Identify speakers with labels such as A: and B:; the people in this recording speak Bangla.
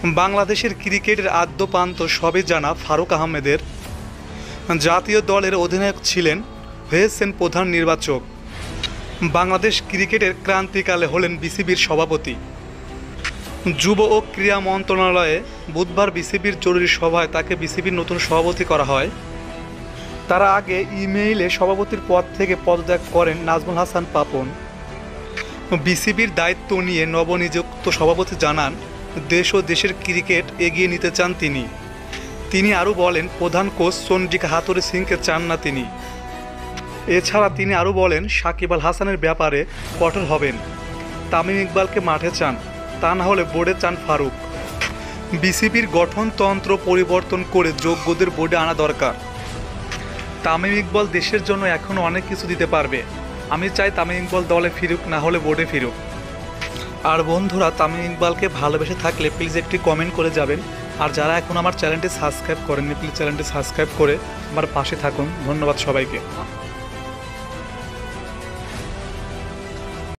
A: বাংলাদেশের ক্রিকেটের আদ্যোপান্ত সবই জানা ফারুক আহমেদের জাতীয় দলের অধিনায়ক ছিলেন, হয়েছেন প্রধান নির্বাচক। বাংলাদেশ ক্রিকেটের ক্রান্তিকালে হলেন বিসিবির সভাপতি। যুব ও ক্রীড়া মন্ত্রণালয়ে বুধবার বিসিবির জরুরি সভায় তাকে বিসিবির নতুন সভাপতি করা হয়। তার আগে ইমেইলে সভাপতির পদ থেকে পদত্যাগ করেন নাজমুল হাসান পাপন। বিসিবির দায়িত্ব নিয়ে নবনিযুক্ত সভাপতি জানান, দেশ ও দেশের ক্রিকেট এগিয়ে নিতে চান তিনি আরও বলেন, প্রধান কোচ চন্ডিকা হাথুরুসিংহকে সিংকে চান না তিনি। এছাড়া তিনি আরও বলেন, সাকিব আল হাসানের ব্যাপারে কঠোর হবেন, তামিম ইকবালকে মাঠে চান, তা না হলে বোর্ডে চান ফারুক। বিসিবির গঠনতন্ত্র পরিবর্তন করে যোগ্যদের বোর্ডে আনা দরকার। তামিম ইকবাল দেশের জন্য এখনও অনেক কিছু দিতে পারবে। আমি চাই তামিম ইকবাল দলে ফিরুক, না হলে বোর্ডে ফিরুক। আর বন্ধুরা, তামিম ইকবালকে ভালোবেসে থাকলে প্লিজ একটি কমেন্ট করে যাবেন। আর যারা এখন আমার চ্যানেলটি সাবস্ক্রাইব করেননি, প্লিজ চ্যানেলটি সাবস্ক্রাইব করে আমার পাশে থাকুন। ধন্যবাদ সবাইকে।